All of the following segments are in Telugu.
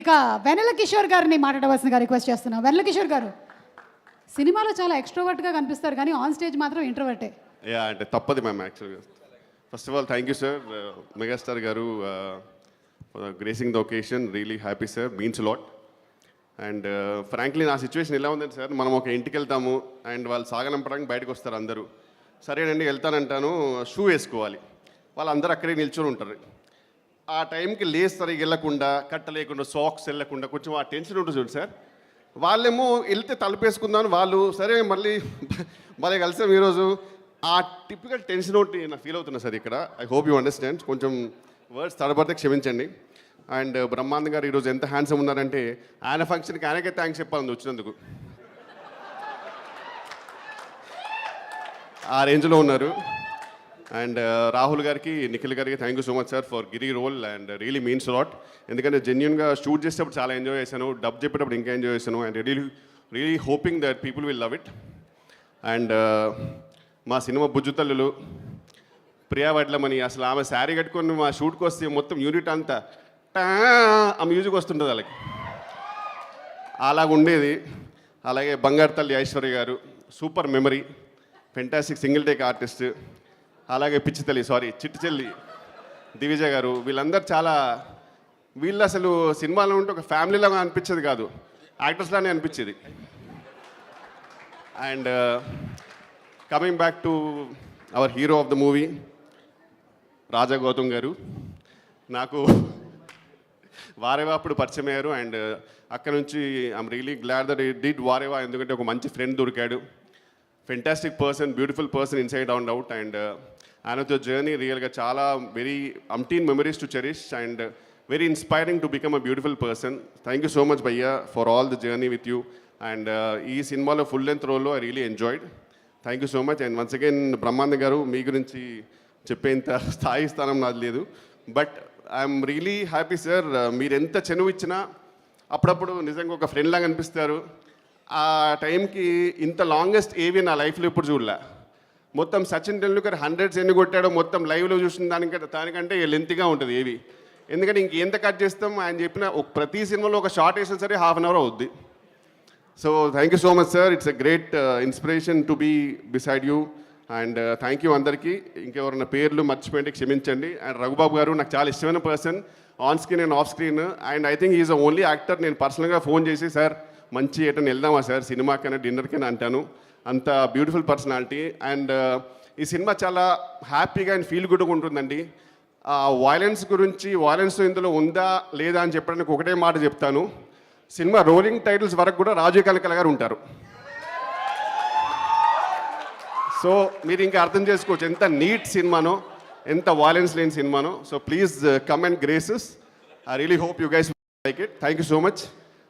ఇక వెన్నెల కిషోర్ గారిని మాట్లాడవలసిందిగా రిక్వెస్ట్ చేస్తున్నాం. వెన్నెల కిషోర్ గారు సినిమాలో చాలా ఎక్స్ట్రోవర్ట్గా కనిపిస్తారు కానీ ఆన్ స్టేజ్ మాత్రం ఇంట్రోవర్టే. యా అంటే తప్పది మ్యామ్ యాక్చువల్గా. First of all thank you sir megastar గారు gracing the occasion. Really happy sir, means lot. And frankly నా సిచ్యువేషన్ ఎలా ఉందండి సార్, మనం ఒక ఇంటికి వెళ్తాము అండ్ వాళ్ళు సాగనంపడానికి బయటకు వస్తారు అందరూ. సరేనండి వెళ్తానంటాను, షూ వేసుకోవాలి, వాళ్ళందరూ అక్కడే నిల్చొని ఉంటారు. ఆ టైంకి లేస్ సరిగ్గా వెళ్ళకుండా, కట్ట లేకుండా, సాక్స్ వెళ్ళకుండా కొంచెం ఆ టెన్షన్ ఉంటుంది చూడు సార్. వాళ్ళేమో వెళ్తే తలుపేసుకుందామని వాళ్ళు, సరే మళ్ళీ మళ్ళీ కలిసాం ఈరోజు. ఆ టిపికల్ టెన్షన్ ఒకటి నాకు ఫీల్ అవుతున్నా సార్ ఇక్కడ. I hope you understand. కొంచెం వర్డ్స్ తడబడితే క్షమించండి. అండ్ బ్రహ్మానంద గారు ఈరోజు ఎంత హ్యాండ్సమ్ ఉన్నారంటే ఆయన ఫంక్షన్కి ఆయనకే థ్యాంక్స్ చెప్పాలి వచ్చినందుకు. ఆ రేంజ్లో ఉన్నారు. అండ్ రాహుల్ గారికి, నిఖిల్ గారికి thank you so much sir for Giri role and really means lot. ఎందుకంటే జెన్యున్గా షూట్ చేసేటప్పుడు చాలా ఎంజాయ్ చేశాను, డబ్ చెప్పేటప్పుడు ఇంకా ఎంజాయ్ చేశాను. And really hoping that people will love it. And మా సినిమా బుజ్జుతల్లులు ప్రియా వడ్లమని, అసలు ఆమె శారీ కట్టుకొని మా షూట్కి వస్తే మొత్తం యూనిట్ అంతా ఆ మ్యూజిక్ వస్తుంటుంది వాళ్ళకి, అలాగుండేది. అలాగే బంగారు తల్లి ఐశ్వర్య గారు, super memory, fantastic single take artist. అలాగే పిచ్చి తల్లి చిట్టి చెల్లి దివిజ గారు, వీళ్ళందరూ చాలా, వీళ్ళు అసలు సినిమాలో ఉంటే ఒక ఫ్యామిలీలాగా అనిపించేది కాదు, యాక్టర్స్లానే అనిపించేది. And coming back to our hero of the movie Raja Gautam గారు, నాకు వారేవా అప్పుడు పరిచయం అయ్యారు. అండ్ అక్కడ నుంచి I'm really glad that it did వారేవా, ఎందుకంటే ఒక మంచి ఫ్రెండ్ దొరికాడు. Fantastic person, beautiful person inside and out. And ఆయనతో జర్నీ రియల్గా చాలా వెరీ అంటీన్ memories to cherish and very inspiring to become a beautiful person. Thank you so much భయ్యా for all the journey with you. And ఈ సినిమాలో ఫుల్ లెంత్ రోల్లో I really enjoyed. Thank you so much. And once again Brahmananda గారు, మీ గురించి చెప్పేంత స్థానం నాది లేదు. But I'm really happy sir. మీరు ఎంత చనువు ఇచ్చినా అప్పుడప్పుడు నిజంగా ఒక ఫ్రెండ్ లాగా అనిపిస్తారు. ఆ టైంకి ఇంత లాంగెస్ట్ ఏవి నా లైఫ్లో ఇప్పుడు చూడలే. మొత్తం సచిన్ టెండూల్కర్ 100s ఎన్ని కొట్టాడో మొత్తం లైవ్లో చూసిన దానికంటే లెంత్గా ఉంటుంది ఏవి. ఎందుకంటే ఇంకెంత కట్ చేస్తాం, ఆయన చెప్పిన ప్రతి సినిమాలో ఒక షార్ట్ వేసినా సరే ½ an hour అవుద్ది. So thank you so much sir. It's a great inspiration to be beside you. And thank you అందరికీ. ఇంకెవరైనా పేర్లు మర్చిపోయింటే క్షమించండి. అండ్ రఘుబాబు గారు నాకు చాలా ఇష్టమైన person, on screen and off screen. And I think is the only actor నేను పర్సనల్గా ఫోన్ చేసి సార్ మంచి ఎటని వెళ్దామా సార్ సినిమాకైనా డిన్నర్కైనా అంటాను. అంత బ్యూటిఫుల్ పర్సనాలిటీ. అండ్ ఈ సినిమా చాలా హ్యాపీగా అండ్ ఫీల్ గుడ్గా ఉంటుందండి. వాయిలెన్స్ గురించి, వాయిలెన్స్ ఇందులో ఉందా లేదా అని చెప్పడానికి ఒకటే మాట చెప్తాను. సినిమా రోలింగ్ టైటిల్స్ వరకు కూడా రాజీవ్ కనకాల గారు ఉంటారు. సో మీరు ఇంకా అర్థం చేసుకోవచ్చు ఎంత నీట్ సినిమానో, ఎంత వాయిలెన్స్ లేని సినిమానో. So please come and graces. I really hope you guys like it. Thank you so much.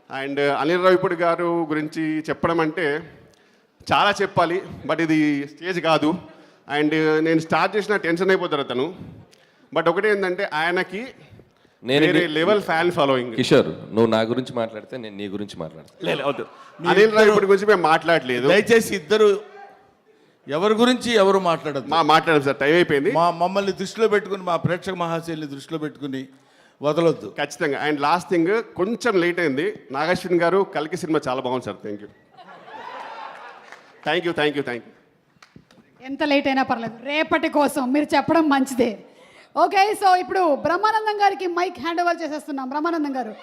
And Anil Ravipudi గారు గురించి చెప్పడం అంటే చాలా చెప్పాలి, బట్ ఇది స్టేజ్ కాదు. అండ్ నేను స్టార్ట్ చేసిన టెన్షన్ అయిపోతారు అతను. బట్ ఒకటి ఏంటంటే ఆయనకి వేరే లెవెల్ ఫ్యాన్ ఫాలోయింగ్. కిషోర్, నువ్వు నా గురించి మాట్లాడితే నేను నీ గురించి మాట్లాడతాను. లేదు, అనిల్ రావిపూడి గురించి మేము మాట్లాడలేదు. దయచేసి ఇద్దరు ఎవరి గురించి ఎవరు మాట్లాడదు. మాట్లాడాం సార్, టైం అయిపోయింది. మమ్మల్ని దృష్టిలో పెట్టుకుని, మా ప్రేక్షక మహాశైలిని దృష్టిలో పెట్టుకుని వదలొద్దు ఖచ్చితంగా. అండ్ లాస్ట్ థింగ్, కొంచెం లేట్ అయింది. నాగశ్విన్ గారు కల్కి సినిమా చాలా బాగుంది sir. Thank you, thank you, thank you, thank you. ఎంత లేట్ అయినా పర్లేదు, రేపటి కోసం మీరు చెప్పడం మంచిదే. ఓకే, సో ఇప్పుడు బ్రహ్మానందం గారికి మైక్ హ్యాండ్ ఓవర్ చేసేస్తున్నాం. బ్రహ్మానందం గారు.